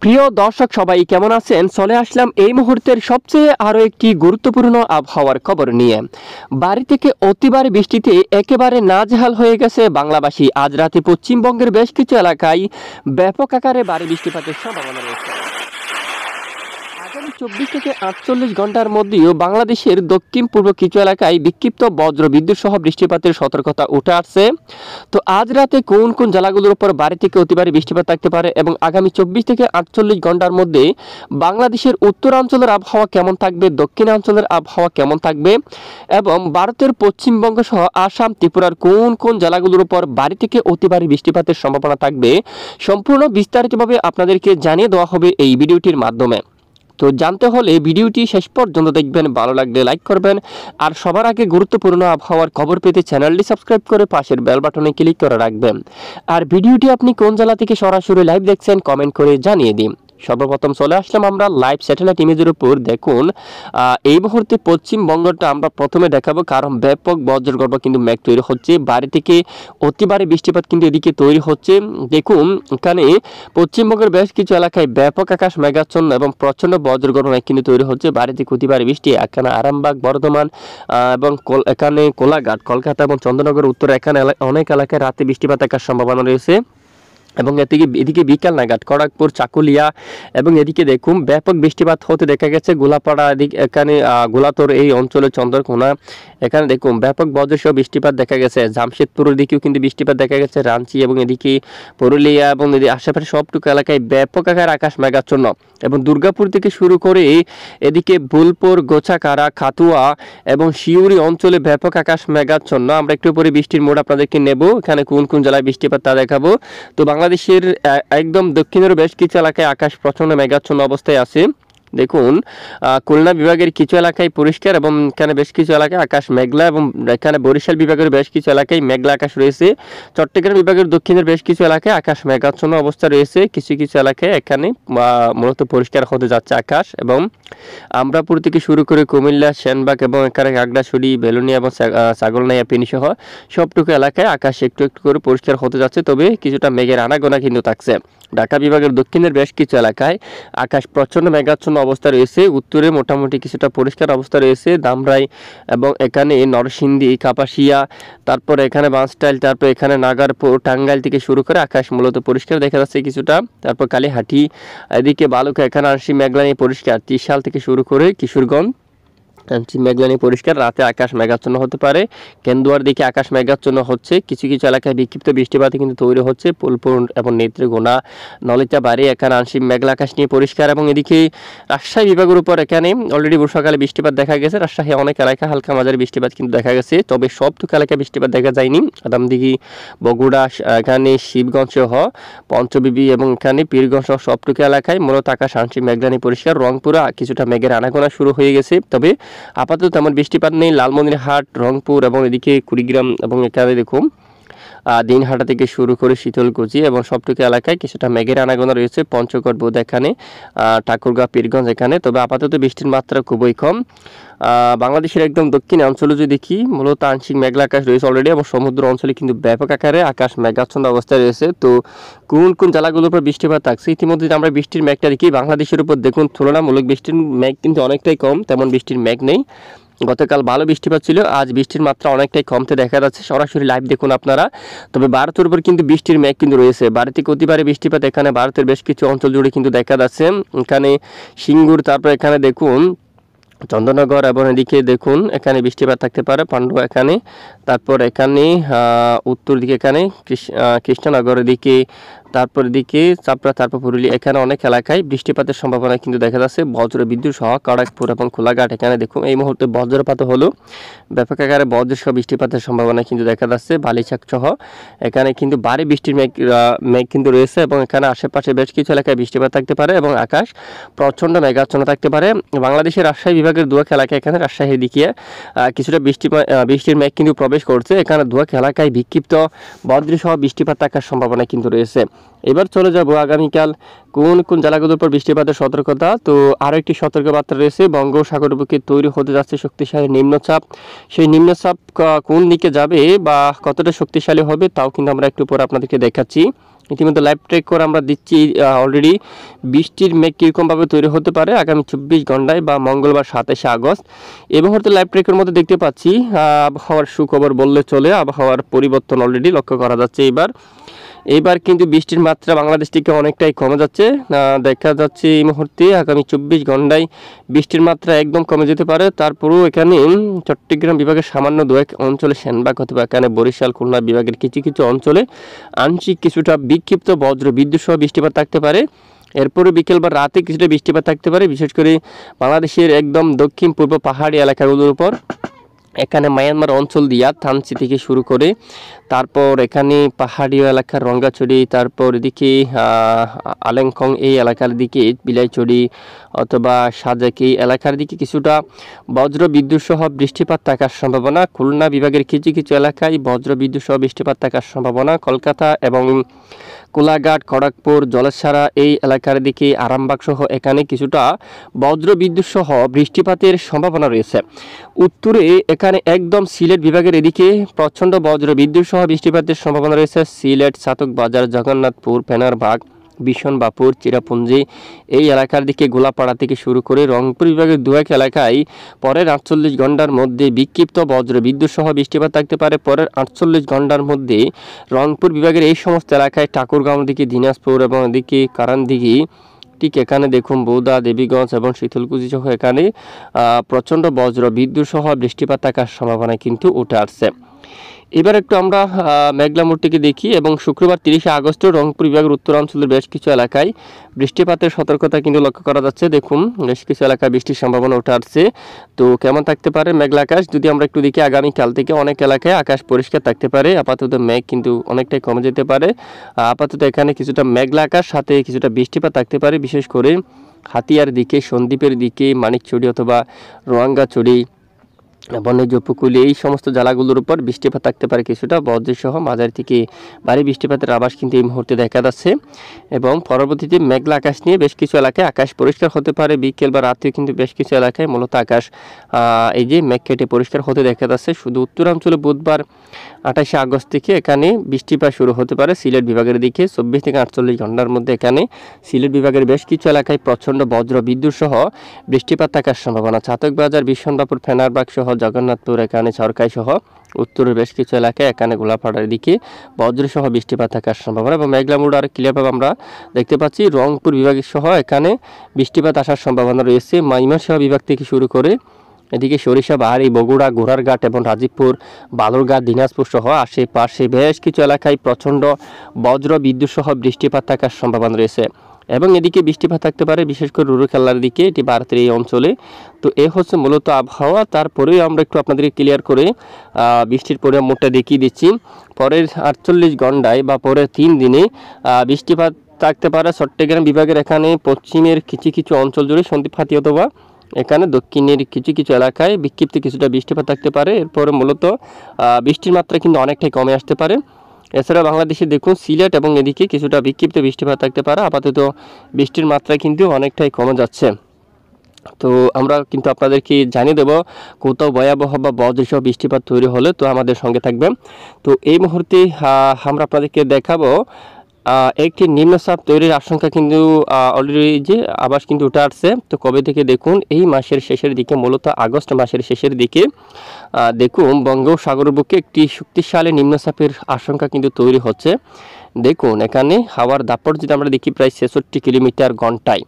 প্রিয় দর্শক সবাই কেমন আছেন? চলে আসলাম এই মুহূর্তের সবচেয়ে আরও একটি গুরুত্বপূর্ণ আবহাওয়ার খবর নিয়ে। বাড়ি থেকে অতিবার বৃষ্টিতে একেবারে নাজেহাল হয়ে গেছে বাংলাবাসী। আজ রাতে পশ্চিমবঙ্গের বেশ কিছু এলাকায় ব্যাপক আকারে ভারী বৃষ্টিপাতের সম্ভাবনা রয়েছে। আগামী 24 থেকে 48 ঘন্টার মধ্যেও বাংলাদেশের দক্ষিণ পূর্ব কিছু এলাকায় বিক্ষিপ্ত বজ্র বিদ্যুৎ সহ বৃষ্টিপাতের সতর্কতা উঠে আসছে। তো আজ রাতে কোন কোন জেলাগুলোর উপর ভারী থেকে অতি ভারী বৃষ্টিপাত থাকতে পারে এবং আগামী 24 থেকে 48 ঘন্টার মধ্যে বাংলাদেশের উত্তরাঞ্চলের আবহাওয়া কেমন থাকবে, দক্ষিণাঞ্চলের আবহাওয়া কেমন থাকবে এবং ভারতের পশ্চিমবঙ্গ সহ আসাম, ত্রিপুরার কোন কোন জেলাগুলোর উপর ভারী থেকে অতি ভারী বৃষ্টিপাতের সম্ভাবনা থাকবে, সম্পূর্ণ বিস্তারিতভাবে আপনাদেরকে জানিয়ে দেওয়া হবে এই ভিডিওটির মাধ্যমে। তো জানতে হলে ভিডিওটি শেষ পর্যন্ত দেখবেন, ভালো লাগলে লাইক করবেন আর সবার আগে গুরুত্বপূর্ণ আবহাওয়ার খবর পেতে চ্যানেলটি সাবস্ক্রাইব করে পাশের বেল বাটনে ক্লিক করে রাখবেন। আর ভিডিওটি আপনি কোন জেলা থেকে সরাসরি লাইভ দেখছেন কমেন্ট করে জানিয়ে দিন। সর্বপ্রথম চলে আসলাম আমরা লাইভ স্যাটেলাইট ইমেজের উপর। দেখুন এই মুহূর্তে পশ্চিমবঙ্গটা আমরা প্রথমে দেখাবো, কারণ ব্যাপক বজ্রগর্ভ কিন্তু মেঘ তৈরি হচ্ছে, বাড়ি থেকে অতি ভারী বৃষ্টিপাত কিন্তু এদিকে তৈরি হচ্ছে। দেখুন এখানে পশ্চিমবঙ্গের বেশ কিছু এলাকায় ব্যাপক আকাশ মেঘাচ্ছন্ন এবং প্রচণ্ড বজ্রগর্ভ মেঘ কিন্তু তৈরি হচ্ছে। বাড়ি থেকে অতি ভারী বৃষ্টি এখানে আরামবাগ, বর্ধমান এবং এখানে কোলাঘাট, কলকাতা এবং চন্দ্রনগর উত্তর এখানে অনেক এলাকায় রাতে বৃষ্টিপাত থাকার সম্ভাবনা রয়েছে। এবং এদিকে বিকাল নাগাদ খড়গপুর, চাকুলিয়া এবং এদিকে দেখুন ব্যাপক বৃষ্টিপাত হতে দেখা গেছে। গোলাপাড়া এখানে গোলাতর এই অঞ্চলে চন্দ্রকোনা এখানে দেখুন ব্যাপক বজ্রসহ বৃষ্টিপাত দেখা গেছে। জামশেদপুরের দিকেও কিন্তু বৃষ্টিপাত দেখা গেছে, রাঞ্চি এবং এদিকে পুরুলিয়া এবং আশেপাশে সবটুকু এলাকায় ব্যাপক আকার আকাশ মেঘাচ্ছন্ন। এবং দুর্গাপুর থেকে শুরু করে এদিকে বোলপুর, গোছাকাড়া, খাতুয়া এবং শিউরি অঞ্চলে ব্যাপক আকাশ মেঘাচ্ছন্ন। আমরা একটু পরে বৃষ্টির মোড আপনাদেরকে নেব, এখানে কোন কোন জেলায় বৃষ্টিপাত তা দেখাবো। তো বাংলাদেশের একদম দক্ষিণের বেশ কিছু এলাকায় আকাশ প্রচণ্ড মেঘাচ্ছন্ন অবস্থায় আছে। দেখুন খুলনা বিভাগের কিছু এলাকায় পরিষ্কার এবং এখানে বেশ কিছু এলাকায় আকাশ মেঘলা এবং এখানে বরিশাল বিভাগের বেশ কিছু এলাকায় মেঘলা আকাশ রয়েছে। চট্টগ্রাম বিভাগের দক্ষিণের বেশ কিছু এলাকায় আকাশ মেঘাচ্ছন্ন অবস্থা রয়েছে। কিছু কিছু এলাকায় এখানে মূলত পরিষ্কার হতে যাচ্ছে আকাশ। এবং আমরাপুর থেকে শুরু করে কুমিল্লা, সেনবাগ এবং এখানে খাগড়াছড়ি, বেলুনিয়া এবং ছাগলনাইয়া, ফেনী সহ সবটুকু এলাকায় আকাশ একটু একটু করে পরিষ্কার হতে যাচ্ছে, তবে কিছুটা মেঘের আনাগোনা কিন্তু থাকছে। ঢাকা বিভাগের দক্ষিণের বেশ কিছু এলাকায় আকাশ প্রচণ্ড মেঘাচ্ছন্ন অবস্থা রয়েছে। উত্তরে মোটামুটি কিছুটা পরিষ্কার অবস্থা রয়েছে। ধামরাই এবং এখানে নরসিংদী, কাপাসিয়া, তারপর এখানে বাঁশটাইল, তারপর এখানে নাগারপুর, টাঙ্গাইল থেকে শুরু করে আকাশ মূলত পরিষ্কার দেখা যাচ্ছে কিছুটা। তারপর কালীহাটি, এদিকে বালুকা এখানে আংশিক মেঘলা নিয়ে পরিষ্কার। ত্রিশাল থেকে শুরু করে কিশোরগঞ্জ মেঘলানি পরিষ্কার, রাতে আকাশ মেঘাচ্ছন্ন হতে পারে। কেন্দুয়ার দিকে আকাশ মেঘাচ্ছন্ন হচ্ছে, কিছু কিছু এলাকায় বিক্ষিপ্ত বৃষ্টিপাত কিন্তু তৈরি হচ্ছে। ফুলপুর এবং নেত্রীগোনা, নলিতা বাড়ি এখানে আংশিক মেঘলা আকাশ নিয়ে পরিষ্কার। এবং এদিকে রাজশাহী বিভাগের উপর এখানে অলরেডি বর্ষাকালে বৃষ্টিপাত দেখা গেছে। রাজশাহী অনেক এলাকায় হালকা মাঝারি বৃষ্টিপাত কিন্তু দেখা গেছে, তবে সবটুকু এলাকায় বৃষ্টিপাত দেখা যায়নি। আদামদিঘি, বগুড়া, এখানে শিবগঞ্জ সহ পঞ্চবিবি এবং এখানে পীরগঞ্জ সহ সবটুকু এলাকায় মূলত আকাশ আংশিক মেঘলানি পরিষ্কার। রংপুরে কিছুটা মেঘের আনাগোনা শুরু হয়ে গেছে, তবে আপাতত তেমন বৃষ্টিপাত নেই। লালমনিরহাট, রংপুর এবং এদিকে কুড়িগ্রাম এবং এখানে দেখুন দিনহাটা থেকে শুরু করে শীতলকুচি এবং সবটুকু এলাকায় কিছুটা মেঘের আনাগোনা রয়েছে। পঞ্চগড়, বোধ এখানে ঠাকুরগাঁও, পীরগঞ্জ এখানে, তবে আপাতত বৃষ্টির মাত্রা খুবই কম। বাংলাদেশের একদম দক্ষিণ অঞ্চলে যদি দেখি মূলত আংশিক মেঘলা আকাশ রয়েছে অলরেডি এবং সমুদ্র অঞ্চলে কিন্তু ব্যাপক আকারে আকাশ মেঘাচ্ছন্ন অবস্থায় রয়েছে। তো কোন কোন জেলাগুলোর উপর বৃষ্টিপাত থাকছে ইতিমধ্যে আমরা বৃষ্টির মেঘটা দেখি। বাংলাদেশের উপর দেখুন তুলনামূলক বৃষ্টির মেঘ কিন্তু অনেকটাই কম, তেমন বৃষ্টির মেঘ নেই। গতকাল ভালো বৃষ্টিপাত ছিল, আজ বৃষ্টির মাত্রা অনেকটাই কমতে দেখা যাচ্ছে। সরাসরি লাইভ দেখুন আপনারা। তবে ভারতের উপর কিন্তু বৃষ্টির মেঘ কিন্তু রয়েছে। ভারত থেকে অতি ভারী বৃষ্টিপাত এখানে ভারতের বেশ কিছু অঞ্চল জুড়ে কিন্তু দেখা যাচ্ছে। এখানে সিঙ্গুর, তারপর এখানে দেখুন চন্দ্রনগর এবং এদিকে দেখুন এখানে বৃষ্টিপাত থাকতে পারে। পান্ডুয়া এখানে, তারপর এখানে উত্তর দিকে এখানে কৃষ্ণনগরের দিকে, তারপর দিকে চাপড়া, তারপর পুরুলিয়া এখানে অনেক এলাকায় বৃষ্টিপাতের সম্ভাবনা কিন্তু দেখা যাচ্ছে। বজ্র বিদ্যুৎ সহ খড়গপুর এবং কোলাঘাট এখানে দেখুন এই মুহূর্তে বজ্রপাত হলো, ব্যাপক আকারে বজ্র সহ বৃষ্টিপাতের সম্ভাবনা কিন্তু দেখা যাচ্ছে। বালিচাক সহ এখানে কিন্তু ভারী বৃষ্টির মেঘ কিন্তু রয়েছে এবং এখানে আশেপাশে বেশ কিছু এলাকায় বৃষ্টিপাত থাকতে পারে এবং আকাশ প্রচণ্ড মেঘাচ্ছন্ন থাকতে পারে। বাংলাদেশের রাজশাহী বিভাগের দুয়াক এলাকায় এখানে রাজশাহীর দিকে কিছুটা বৃষ্টির মেঘ কিন্তু প্রবেশ করছে। এখানে দুয়াক এলাকায় বিক্ষিপ্ত বজ্র সহ বৃষ্টিপাত থাকার সম্ভাবনা কিন্তু রয়েছে। এবার চলে যাব আগামীকাল কোন কোন জেলাগুলোর উপর বৃষ্টিপাতের সতর্কতা। তো আরও একটি সতর্কবার্তা রয়েছে, বঙ্গোপসাগর বুকে তৈরি হতে যাচ্ছে শক্তিশালী নিম্নচাপ। সেই নিম্নচাপ কোন দিকে যাবে বা কতটা শক্তিশালী হবে তাও কিন্তু আমরা একটু পরে আপনাদেরকে দেখাচ্ছি। ইতিমধ্যে লাইভ ট্রেক করে আমরা দিচ্ছি অলরেডি বৃষ্টির মেঘ কীরকমভাবে তৈরি হতে পারে আগামী 24 ঘন্টায় বা মঙ্গলবার 27 আগস্ট। এই মুহূর্তে লাইভ ট্রেকের মধ্যে দেখতে পাচ্ছি আবহাওয়ার সুখবর বললে চলে, আবহাওয়ার পরিবর্তন অলরেডি লক্ষ্য করা যাচ্ছে। এইবার কিন্তু বৃষ্টির মাত্রা বাংলাদেশ থেকে অনেকটাই কমে যাচ্ছে, দেখা যাচ্ছে এই মুহূর্তে আগামী 24 ঘন্টায় বৃষ্টির মাত্রা একদম কমে যেতে পারে। তারপরেও এখানে চট্টগ্রাম বিভাগের সামান্য দু এক অঞ্চলে সেনবাগ অথবা এখানে বরিশাল খুলনা বিভাগের কিছু কিছু অঞ্চলে আংশিক কিছুটা বিক্ষিপ্ত বজ্র বিদ্যুৎ সহ বৃষ্টিপাত থাকতে পারে। এরপরে বিকেল বা রাতে কিছুটা বৃষ্টিপাত থাকতে পারে, বিশেষ করে বাংলাদেশের একদম দক্ষিণ পূর্ব পাহাড়ি এলাকাগুলোর উপর। এখানে মায়ানমার অঞ্চল দিয়া থানচি থেকে শুরু করে তারপর এখানে পাহাড়ি এলাকার রঙ্গাছড়ি, তারপর এদিকে আলেংখং এই এলাকার দিকে বিলাইছড়ি অথবা সাজেক এই এলাকার দিকে কিছুটা বজ্র বিদ্যুৎ সহ বৃষ্টিপাত থাকার সম্ভাবনা। খুলনা বিভাগের কিছু কিছু এলাকায় বজ্র বিদ্যুৎ সহ বৃষ্টিপাত থাকার সম্ভাবনা। কলকাতা এবং কোলাঘাট, খড়গপুর, জলেশ্বরা এই এলাকার দিকে আরামবাগ সহ এখানে কিছুটা বজ্র বিদ্যুৎ সহ বৃষ্টিপাতের সম্ভাবনা রয়েছে। উত্তরে এখানে একদম সিলেট বিভাগের এদিকে প্রচণ্ড বজ্র বিদ্যুৎ সহ বৃষ্টিপাতের সম্ভাবনা রয়েছে। সিলেট, চাতকবাজার, জগন্নাথপুর, ফেনারবাগ, বিশনবাপুর, চিরাপুঞ্জি এই এলাকার দিকে গোলাপাড়া থেকে শুরু করে রংপুর বিভাগের দু এক এলাকায় পরের 48 ঘন্টার মধ্যে বিক্ষিপ্ত বজ্র বিদ্যুৎ সহ বৃষ্টিপাত থাকতে পারে। পরের 48 ঘন্টার মধ্যে রংপুর বিভাগের এই সমস্ত এলাকায় ঠাকুরগাঁও দিকে, দিনাজপুর এবং এদিকে কারানদিঘি, ঠিক এখানে দেখুন বৌদা, দেবীগঞ্জ এবং শীতলকুচি সহ এখানে প্রচণ্ড বজ্র বিদ্যুৎ সহ বৃষ্টিপাত থাকার সম্ভাবনা কিন্তু উঠে আসছে। এবার একটু আমরা মেঘলা মোড়টিকে দেখি এবং শুক্রবার 30 আগস্ট রংপুর বিভাগের উত্তরাঞ্চলের বেশ কিছু এলাকায় বৃষ্টিপাতের সতর্কতা কিন্তু লক্ষ্য করা যাচ্ছে। দেখুন বেশ কিছু এলাকায় বৃষ্টির সম্ভাবনা উঠে আসছে। তো কেমন থাকতে পারে মেঘলা আকাশ যদি আমরা একটু দেখি, আগামীকাল থেকে অনেক এলাকায় আকাশ পরিষ্কার থাকতে পারে। আপাতত মেঘ কিন্তু অনেকটাই কমে যেতে পারে। আপাতত এখানে কিছুটা মেঘলা আকাশ সাথে কিছুটা বৃষ্টিপাত থাকতে পারে, বিশেষ করে হাতিয়ার দিকে, সন্দ্বীপের দিকে, মানিকচড়ি অথবা রোয়াঙ্গাচড়ি, বন্যজ উপকূলে এই সমস্ত জেলাগুলোর উপর বৃষ্টিপাত থাকতে পারে, কিছুটা বজ্রসহ মাঝারি থেকে ভারী বৃষ্টিপাতের আভাস কিন্তু এই মুহূর্তে দেখা যাচ্ছে। এবং পরবর্তীতে মেঘলা আকাশ নিয়ে বেশ কিছু এলাকায় আকাশ পরিষ্কার হতে পারে। বিকেল বা রাতেও কিন্তু বেশ কিছু এলাকায় মূলত আকাশ এই যে মেঘ কেটে পরিষ্কার হতে দেখা যাচ্ছে। শুধু উত্তরাঞ্চলে বুধবার 28 আগস্ট থেকে এখানে বৃষ্টিপাত শুরু হতে পারে সিলেট বিভাগের দিকে। 24 থেকে 48 ঘন্টার মধ্যে এখানে সিলেট বিভাগের বেশ কিছু এলাকায় প্রচণ্ড বজ্র বিদ্যুৎ সহ বৃষ্টিপাত থাকার সম্ভাবনা। চাতকবাজার, বিশনবাপুর, ফেনারবাগ সহ জগন্নাথপুর, এখানে সরকাই সহ উত্তরের বেশ কিছু এলাকায় এখানে গোলাপাড়ার দিকে বজ্রসহ বৃষ্টিপাত থাকার সম্ভাবনা। এবং মেঘলা মোড় আর ক্লিয়ারভাবে আমরা দেখতে পাচ্ছি রংপুর বিভাগের সহ এখানে বৃষ্টিপাত আসার সম্ভাবনা রয়েছে। ময়মনসিংহ বিভাগ থেকে শুরু করে এদিকে সরিষাবাড়ি, বগুড়া, ঘোড়ারঘাট এবং রাজীবপুর, বালুরঘাট, দিনাজপুর সহ আশেপাশে বেশ কিছু এলাকায় প্রচণ্ড বজ্র বিদ্যুৎ সহ বৃষ্টিপাত থাকার সম্ভাবনা রয়েছে। এবং এদিকে বৃষ্টিপাত থাকতে পারে বিশেষ করে রুরুকেল্লার দিকে, এটি ভারতের এই অঞ্চলে। তো এ হচ্ছে মূলত আবহাওয়া। তারপরেও আমরা একটু আপনাদেরকে ক্লিয়ার করে বৃষ্টির পরিমাণটা দেখিয়ে দিচ্ছি। পরের 48 ঘন্টায় বা পরের 3 দিনে বৃষ্টিপাত থাকতে পারে চট্টগ্রাম বিভাগের এখানে পশ্চিমের কিছু কিছু অঞ্চল জুড়ে, সন্দ্বীপ হাতি অথবা এখানে দক্ষিণের কিছু কিছু এলাকায় বিক্ষিপ্ত কিছুটা বৃষ্টিপাত থাকতে পারে। এরপরে মূলত বৃষ্টির মাত্রা কিন্তু অনেকটাই কমে আসতে পারে। এছাড়া বাংলাদেশে দেখুন সিলেট এবং এদিকে কিছুটা বিক্ষিপ্ত বৃষ্টিপাত থাকতে পারে। আপাতত বৃষ্টির মাত্রা কিন্তু অনেকটাই কমে যাচ্ছে। তো আমরা কিন্তু আপনাদেরকে জানিয়ে দেব কোথাও ভয়াবহ বা বজ্রসহ বৃষ্টিপাত তৈরি হলে তো আমাদের সঙ্গে থাকবেন। তো এই মুহূর্তে আমরা আপনাদেরকে দেখাবো একটি নিম্নচাপ তৈরির আশঙ্কা কিন্তু অলরেডি যে আভাস কিন্তু উঠে আসছে। তো কবে থেকে দেখুন, এই মাসের শেষের দিকে, মূলত আগস্ট মাসের শেষের দিকে দেখুন বঙ্গোপসাগরের বুকে একটি শক্তিশালী নিম্নচাপের আশঙ্কা কিন্তু তৈরি হচ্ছে। দেখুন এখানে হাওয়ার দাপট যদি আমরা দেখি প্রায় 66 কিলোমিটার ঘন্টায়,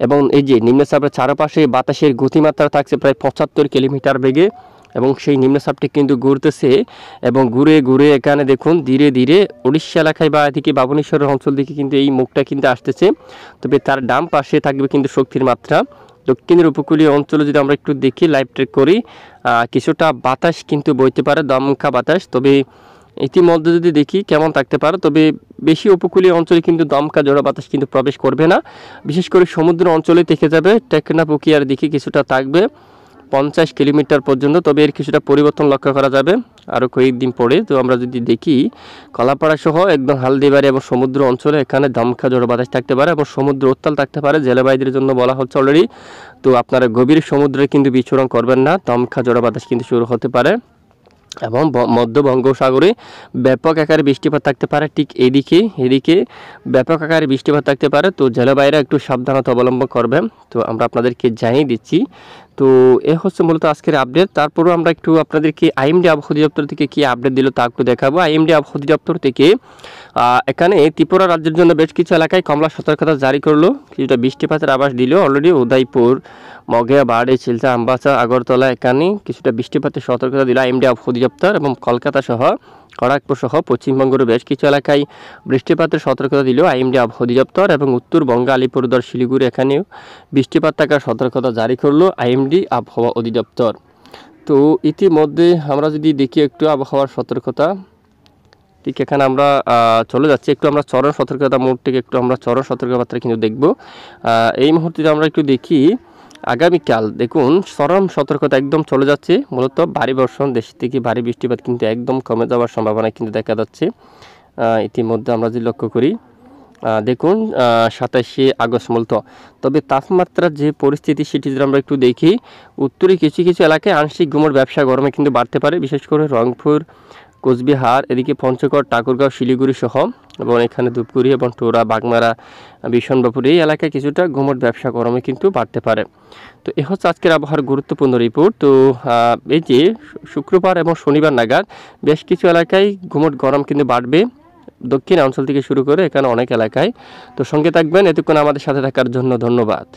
এবং এই যে নিম্নচাপের চারপাশে বাতাসের গতিমাত্রা থাকছে প্রায় 75 কিলোমিটার বেগে। এবং সেই নিম্নচাপটি কিন্তু ঘুরতেছে এবং ঘুরে ঘুরে এখানে দেখুন ধীরে ধীরে উড়িষ্যা এলাকায় বা এদিকে বাবনেশ্বরের অঞ্চল দিকে কিন্তু এই মুখটা কিন্তু আসতেছে। তবে তার ডান পাশে থাকবে কিন্তু শক্তির মাত্রা। দক্ষিণের উপকূলীয় অঞ্চলে যদি আমরা একটু দেখি, লাইভ ট্রেক করি, কিছুটা বাতাস কিন্তু বইতে পারে, দমকা বাতাস। তবে ইতিমধ্যে যদি দেখি কেমন থাকতে পারে, তবে বেশি উপকূলীয় অঞ্চলে কিন্তু দমকা জোড়া বাতাস কিন্তু প্রবেশ করবে না। বিশেষ করে সমুদ্র অঞ্চলে থেকে যাবে, টেকনাফ উকিয়ার দিকে কিছুটা থাকবে। 50 কিলোমিটার পর্যন্ত, তবে এর কিছুটা পরিবর্তন লক্ষ্য করা যাবে আরও কয়েকদিন পরে। তো আমরা যদি দেখি কলাপাড়া সহ একদম হালদিবাড়ি এবং সমুদ্র অঞ্চলে এখানে দমকা ঝড়ো বাতাস থাকতে পারে এবং সমুদ্র উত্তাল থাকতে পারে। জেলেবাইদের জন্য বলা হচ্ছে অলরেডি, তো আপনারা গভীর সমুদ্রে কিন্তু বিচরণ করবেন না, দমকা ঝড়ো বাতাস কিন্তু শুরু হতে পারে এবং মধ্য বঙ্গোপসাগরে ব্যাপক আকারে বৃষ্টিপাত থাকতে পারে। ঠিক এদিকে ব্যাপক আকারে বৃষ্টিপাত থাকতে পারে। তো জেলেবাইরা একটু সাবধানতা অবলম্বন করবেন। তো আমরা আপনাদেরকে জানিয়ে দিচ্ছি। তো এ হচ্ছে মূলত আজকের আপডেট। তারপরেও আমরা একটু আপনাদেরকে আইএমডি আবহাওয়া অধিদপ্তর থেকে কী আপডেট দিল তা একটু দেখাবো। আইএমডি আবহাওয়া অধিদপ্তর থেকে এখানে ত্রিপুরা রাজ্যের জন্য বেশ কিছু এলাকায় কমলা সতর্কতা জারি করলো, কিছুটা বৃষ্টিপাতের আভাস দিল অলরেডি। উদয়পুর, মগেয়া, বাড়ি, শিলচর, আমবাসা, আগরতলা এখানে কিছুটা বৃষ্টিপাতের সতর্কতা দিল আইএমডি আবহাওয়া অধিদপ্তর এবং কলকাতা সহ খড়গপুর সহ পশ্চিমবঙ্গের বেশ কিছু এলাকায় বৃষ্টিপাতের সতর্কতা দিল আইএমডি আবহাওয়া অধিদপ্তর এবং উত্তরবঙ্গ, আলিপুরদুয়ার, শিলিগুড়ি এখানেও বৃষ্টিপাত থাকার সতর্কতা জারি করলো আইএমডি আবহাওয়া অধিদপ্তর। তো ইতিমধ্যে আমরা যদি দেখি একটু আবহাওয়ার সতর্কতা, ঠিক এখানে আমরা চলে যাচ্ছি একটু আমরা চরম সতর্কতা মোড থেকে একটু আমরা চরম সতর্কবার্তা কিন্তু দেখব। এই মুহূর্তে আমরা একটু দেখি আগামীকাল দেখুন চরম সতর্কতা একদম চলে যাচ্ছে। মূলত ভারী বর্ষণ, দেশ থেকে ভারী বৃষ্টিপাত কিন্তু একদম কমে যাওয়ার সম্ভাবনা কিন্তু দেখা যাচ্ছে ইতিমধ্যে আমরা যদি লক্ষ্য করি। দেখুন 27শে আগস্ট মূলত। তবে তাপমাত্রার যে পরিস্থিতি সেটি যদি আমরা একটু দেখি, উত্তরে কিছু কিছু এলাকায় আংশিক গুমোট ব্যবসা গরমে কিন্তু বাড়তে পারে, বিশেষ করে রংপুর, কোচবিহার, এদিকে পঞ্চগড়, ঠাকুরগাঁও, শিলিগুড়ি সহ এবং এখানে ধূপগুড়ি এবং টোরা, বাগমারা, বিশনবাপুর এই এলাকায় কিছুটা গুমোট ব্যবসা গরমে কিন্তু বাড়তে পারে। তো এ হচ্ছে আজকের আবহাওয়ার গুরুত্বপূর্ণ রিপোর্ট। তো এই যে শুক্রবার এবং শনিবার নাগাদ বেশ কিছু এলাকায় গুমোট গরম কিন্তু বাড়বে, দক্ষিণ অঞ্চল থেকে শুরু করে এখানে অনেক এলাকায়। তো সঙ্গে থাকবেন, এতক্ষণ আমাদের সাথে থাকার জন্য ধন্যবাদ।